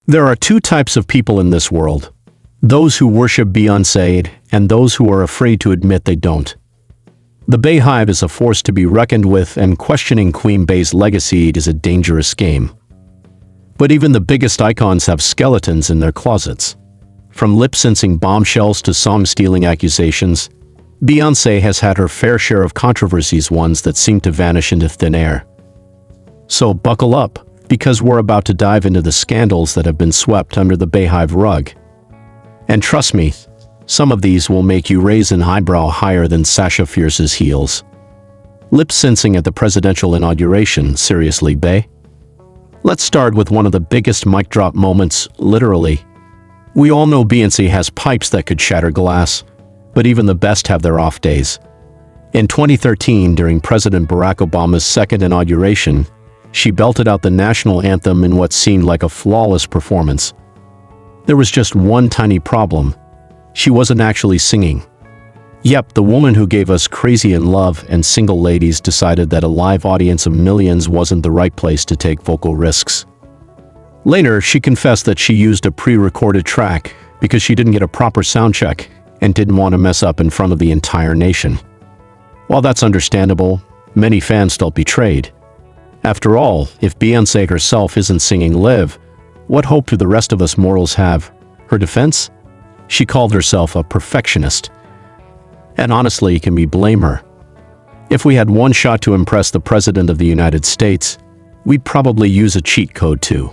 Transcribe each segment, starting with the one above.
There are two types of people in this world: those who worship Beyoncé and those who are afraid to admit they don't. The Beyhive is a force to be reckoned with, and questioning Queen Bey's legacy is a dangerous game. But even the biggest icons have skeletons in their closets. From lip-syncing bombshells to song-stealing accusations, Beyoncé has had her fair share of controversies, ones that seem to vanish into thin air. So buckle up, because we're about to dive into the scandals that have been swept under the Beyhive rug. And trust me, some of these will make you raise an eyebrow higher than Sasha Fierce's heels. Lip-syncing at the presidential inauguration, seriously, Bey? Let's start with one of the biggest mic drop moments, literally. We all know Beyoncé has pipes that could shatter glass, but even the best have their off days. In 2013, during President Barack Obama's second inauguration, she belted out the national anthem in what seemed like a flawless performance. There was just one tiny problem: she wasn't actually singing. Yep, the woman who gave us Crazy in Love and Single Ladies decided that a live audience of millions wasn't the right place to take vocal risks. Later, she confessed that she used a pre-recorded track because she didn't get a proper sound check and didn't want to mess up in front of the entire nation. While that's understandable, many fans felt betrayed. After all, if Beyoncé herself isn't singing live, what hope do the rest of us mortals have? Her defense? She called herself a perfectionist. And honestly, can we blame her? If we had one shot to impress the President of the United States, we'd probably use a cheat code too.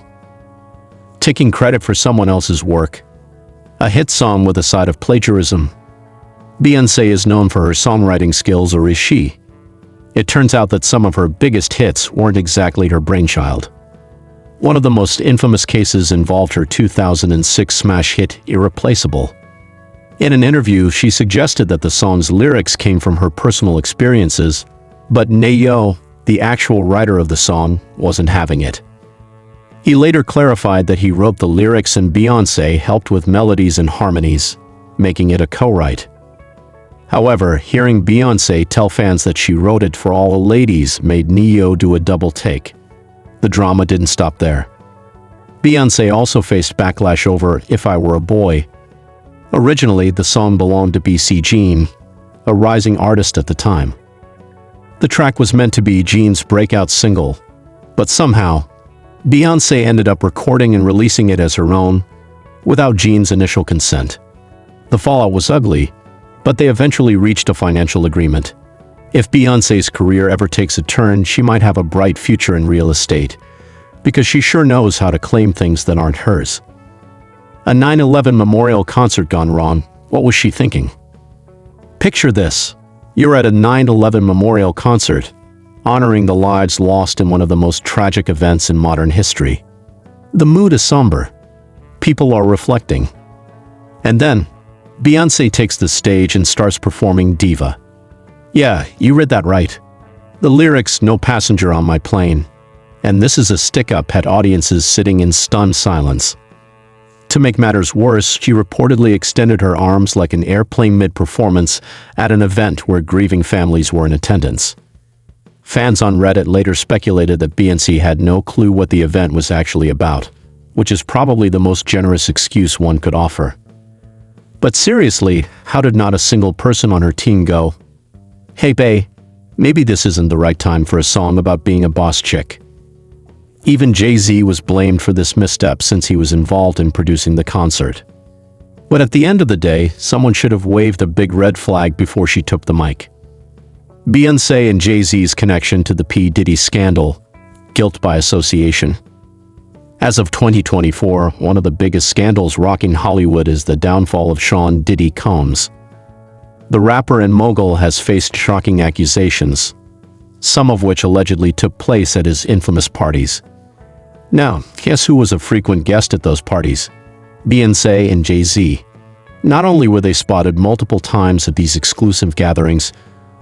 Taking credit for someone else's work. A hit song with a side of plagiarism. Beyoncé is known for her songwriting skills, or is she? It turns out that some of her biggest hits weren't exactly her brainchild. One of the most infamous cases involved her 2006 smash hit, Irreplaceable. In an interview, she suggested that the song's lyrics came from her personal experiences, but Nayo, the actual writer of the song, wasn't having it. He later clarified that he wrote the lyrics and Beyoncé helped with melodies and harmonies, making it a co-write. However, hearing Beyoncé tell fans that she wrote it for all the ladies made Neo do a double take. The drama didn't stop there. Beyoncé also faced backlash over If I Were a Boy. Originally, the song belonged to BC Jean, a rising artist at the time. The track was meant to be Jean's breakout single, but somehow, Beyoncé ended up recording and releasing it as her own, without Jean's initial consent. The fallout was ugly, but they eventually reached a financial agreement. If Beyoncé's career ever takes a turn, she might have a bright future in real estate, because she sure knows how to claim things that aren't hers. A 9/11 memorial concert gone wrong, what was she thinking? Picture this: you're at a 9/11 memorial concert, honoring the lives lost in one of the most tragic events in modern history. The mood is somber. People are reflecting. And then, Beyoncé takes the stage and starts performing Diva. Yeah, you read that right. The lyrics, "No passenger on my plane." And this is a stick-up, had audiences sitting in stunned silence. To make matters worse, she reportedly extended her arms like an airplane mid-performance at an event where grieving families were in attendance. Fans on Reddit later speculated that Beyoncé had no clue what the event was actually about, which is probably the most generous excuse one could offer. But seriously, how did not a single person on her team go, "Hey Bey, maybe this isn't the right time for a song about being a boss chick"? Even Jay-Z was blamed for this misstep since he was involved in producing the concert. But at the end of the day, someone should have waved a big red flag before she took the mic. Beyoncé and Jay-Z's connection to the P. Diddy scandal, guilt by association. As of 2024, one of the biggest scandals rocking Hollywood is the downfall of Sean Diddy Combs. The rapper and mogul has faced shocking accusations, some of which allegedly took place at his infamous parties. Now, guess who was a frequent guest at those parties? Beyoncé and Jay-Z. Not only were they spotted multiple times at these exclusive gatherings,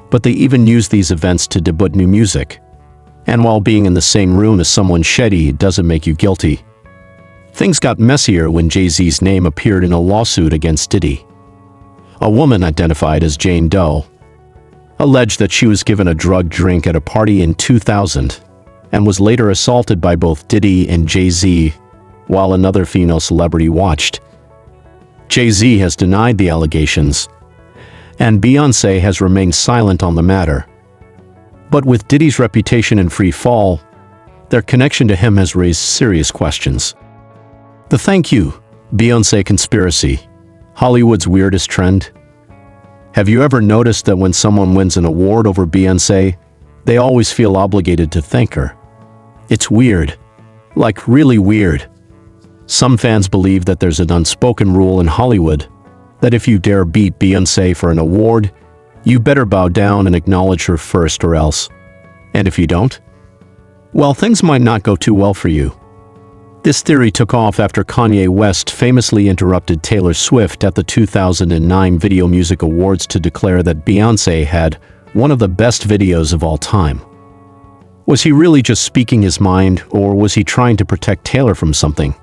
but they even used these events to debut new music. And while being in the same room as someone shady doesn't make you guilty. Things got messier when Jay-Z's name appeared in a lawsuit against Diddy. A woman identified as Jane Doe alleged that she was given a drugged drink at a party in 2000 and was later assaulted by both Diddy and Jay-Z, while another female celebrity watched. Jay-Z has denied the allegations, and Beyoncé has remained silent on the matter. But with Diddy's reputation in free fall, their connection to him has raised serious questions. The Thank You, Beyoncé conspiracy, Hollywood's weirdest trend. Have you ever noticed that when someone wins an award over Beyoncé, they always feel obligated to thank her? It's weird, like really weird. Some fans believe that there's an unspoken rule in Hollywood that if you dare beat Beyoncé for an award, you better bow down and acknowledge her first or else. And if you don't, well, things might not go too well for you. This theory took off after Kanye West famously interrupted Taylor Swift at the 2009 Video Music Awards to declare that Beyoncé had one of the best videos of all time. Was he really just speaking his mind, or was he trying to protect Taylor from something?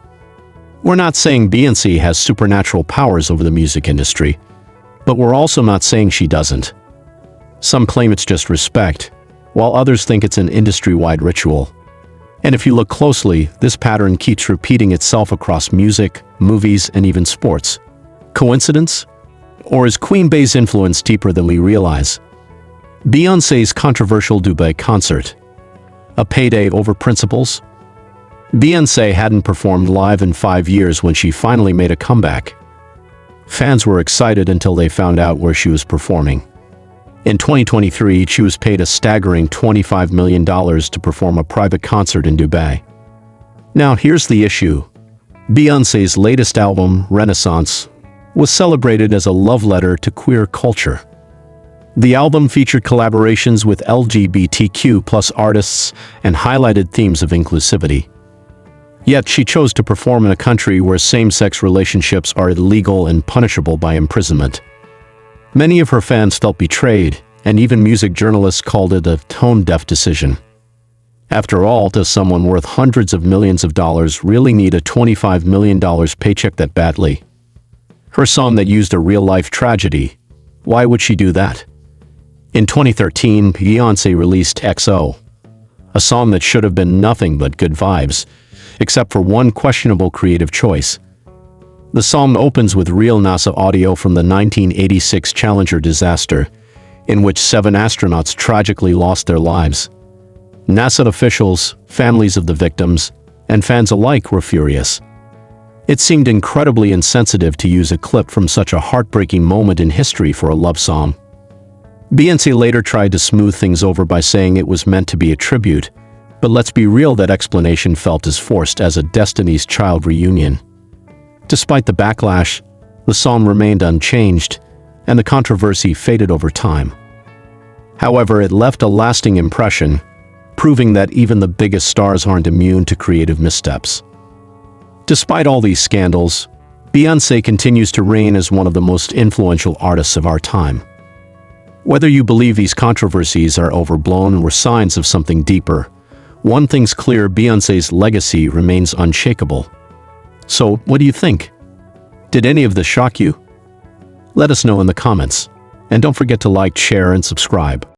We're not saying Beyoncé has supernatural powers over the music industry, but we're also not saying she doesn't. Some claim it's just respect, while others think it's an industry-wide ritual. And if you look closely, this pattern keeps repeating itself across music, movies, and even sports. Coincidence? Or is Queen Bey's influence deeper than we realize? Beyoncé's controversial Dubai concert. A payday over principles? Beyoncé hadn't performed live in 5 years when she finally made a comeback. Fans were excited until they found out where she was performing. In 2023, she was paid a staggering $25 million to perform a private concert in Dubai. Now, here's the issue. Beyoncé's latest album, Renaissance, was celebrated as a love letter to queer culture. The album featured collaborations with LGBTQ+ artists and highlighted themes of inclusivity. Yet she chose to perform in a country where same-sex relationships are illegal and punishable by imprisonment. Many of her fans felt betrayed, and even music journalists called it a tone-deaf decision. After all, does someone worth hundreds of millions of dollars really need a $25 million paycheck that badly? Her song that used a real-life tragedy, why would she do that? In 2013, Beyoncé released XO, a song that should have been nothing but good vibes, except for one questionable creative choice. The song opens with real NASA audio from the 1986 Challenger disaster, in which 7 astronauts tragically lost their lives. NASA officials, families of the victims, and fans alike were furious. It seemed incredibly insensitive to use a clip from such a heartbreaking moment in history for a love song. Beyoncé later tried to smooth things over by saying it was meant to be a tribute, but let's be real, that explanation felt as forced as a Destiny's Child reunion. Despite the backlash, the song remained unchanged, and the controversy faded over time. However, it left a lasting impression, proving that even the biggest stars aren't immune to creative missteps. Despite all these scandals, Beyoncé continues to reign as one of the most influential artists of our time. Whether you believe these controversies are overblown or signs of something deeper, one thing's clear: Beyoncé's legacy remains unshakable. So, what do you think? Did any of this shock you? Let us know in the comments. And don't forget to like, share, and subscribe.